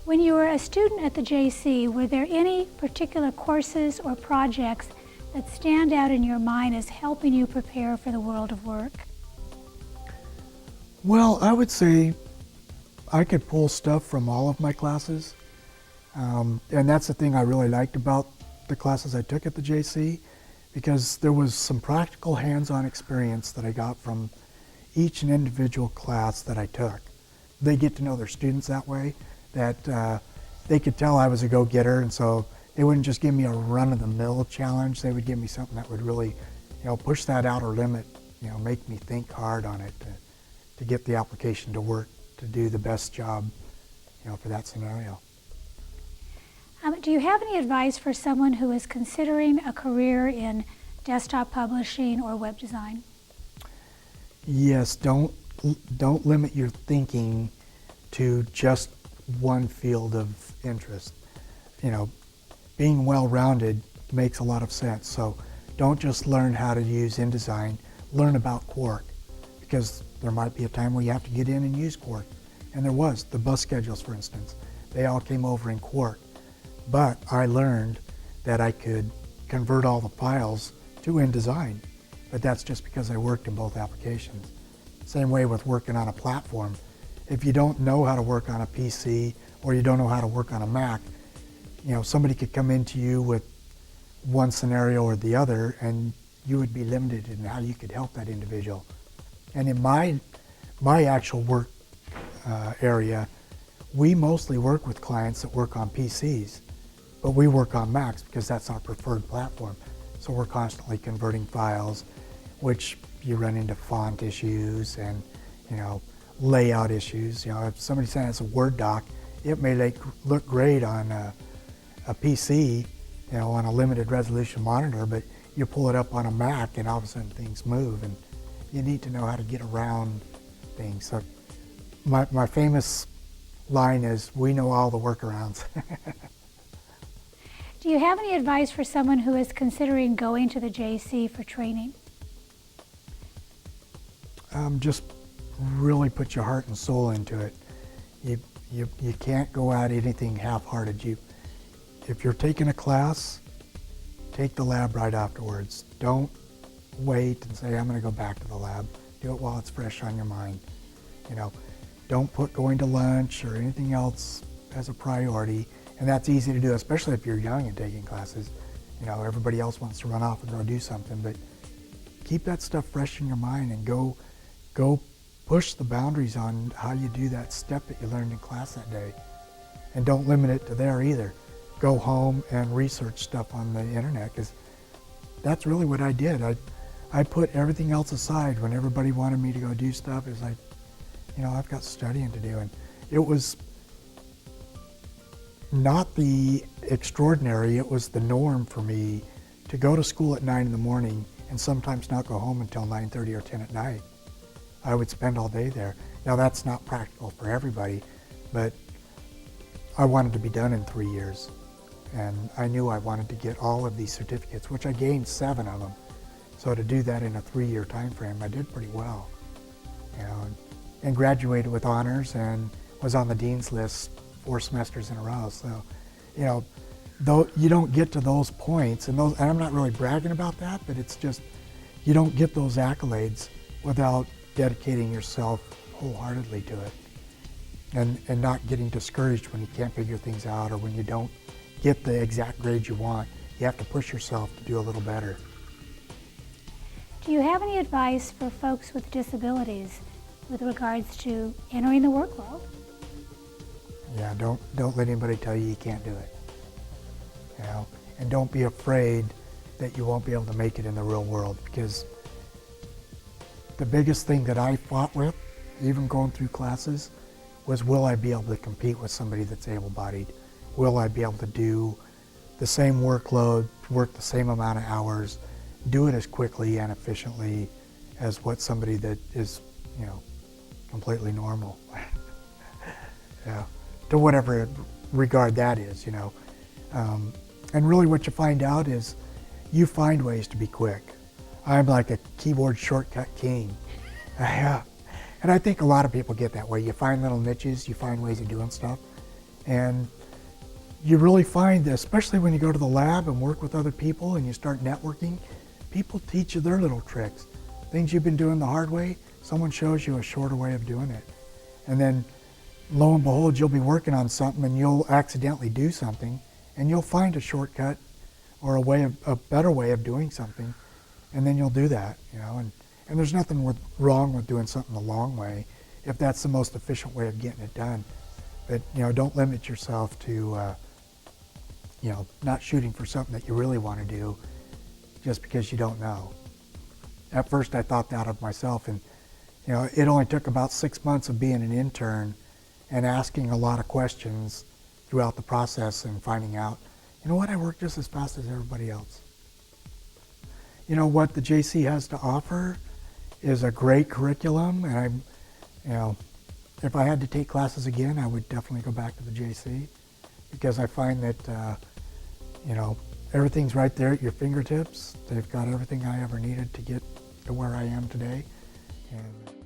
When you were a student at the JC, were there any particular courses or projects that stand out in your mind as helping you prepare for the world of work? Well, I would say I could pull stuff from all of my classes. And that's the thing I really liked about the classes I took at the JC, because there was some practical hands-on experience that I got from each and individual class that I took. They get to know their students that way, that they could tell I was a go-getter, and so they wouldn't just give me a run-of-the-mill challenge. They would give me something that would really, push that outer limit, make me think hard on it to get the application to work, to do the best job, for that scenario. Do you have any advice for someone who is considering a career in desktop publishing or web design? Yes, don't limit your thinking to just one field of interest. Being well-rounded makes a lot of sense. So don't just learn how to use InDesign, learn about Quark, because there might be a time where you have to get in and use Quark. And there was, the bus schedules, for instance, they all came over in Quark. But I learned that I could convert all the files to InDesign, but that's just because I worked in both applications. Same way with working on a platform. If you don't know how to work on a PC or you don't know how to work on a Mac, somebody could come into you with one scenario or the other, and you would be limited in how you could help that individual. And in my actual work area, we mostly work with clients that work on PCs, but we work on Macs because that's our preferred platform. So we're constantly converting files, which you run into font issues and layout issues. If somebody sends a Word doc, it may look great on a PC, on a limited resolution monitor, but you pull it up on a Mac and all of a sudden things move, and you need to know how to get around things. So my famous line is, we know all the workarounds. Do you have any advice for someone who is considering going to the JC for training? Just really put your heart and soul into it. You can't go at anything half-hearted. If you're taking a class, take the lab right afterwards. Don't wait and say, I'm going to go back to the lab. Do it while it's fresh on your mind. Don't put going to lunch or anything else as a priority. And that's easy to do, especially if you're young and taking classes. Everybody else wants to run off and go do something, but keep that stuff fresh in your mind and go push the boundaries on how you do that step that you learned in class that day. And don't limit it to there either. Go home and research stuff on the internet, because that's really what I did. I put everything else aside when everybody wanted me to go do stuff. It was like, I've got studying to do. And it was not the extraordinary, it was the norm for me to go to school at 9 in the morning and sometimes not go home until 9:30 or 10 at night. I would spend all day there. Now that's not practical for everybody, but I wanted to be done in 3 years. And I knew I wanted to get all of these certificates, which I gained 7 of them. So to do that in a 3-year time frame, I did pretty well. And graduated with honors and was on the dean's list 4 semesters in a row. So, though you don't get to those points, and I'm not really bragging about that, but it's just, you don't get those accolades without dedicating yourself wholeheartedly to it, and not getting discouraged when you can't figure things out or when you don't get the exact grade you want. You have to push yourself to do a little better. Do you have any advice for folks with disabilities with regards to entering the work world? Yeah, don't let anybody tell you you can't do it. And don't be afraid that you won't be able to make it in the real world, because the biggest thing that I fought with, even going through classes, was, will I be able to compete with somebody that's able-bodied? Will I be able to do the same workload, work the same amount of hours, do it as quickly and efficiently as what somebody that is, completely normal? To whatever regard that is, And really what you find out is you find ways to be quick. I'm like a keyboard shortcut king. And I think a lot of people get that way. You find little niches, you find ways of doing stuff, And you really find that, especially when you go to the lab and work with other people and you start networking, people teach you their little tricks. Things you've been doing the hard way, someone shows you a shorter way of doing it. And then lo and behold, you'll be working on something and you'll accidentally do something and you'll find a shortcut or a better way of doing something, and then you'll do that, you know. And there's nothing wrong with doing something the long way if that's the most efficient way of getting it done. But, you know, don't limit yourself to, you know, not shooting for something that you really want to do just because you don't know. At first I thought that of myself, and, you know, it only took about 6 months of being an intern and asking a lot of questions throughout the process and finding out, you know what, I work just as fast as everybody else. You know, what the JC has to offer is a great curriculum, and you know, if I had to take classes again, I would definitely go back to the JC, because I find that, you know, everything's right there at your fingertips. They've got everything I ever needed to get to where I am today. And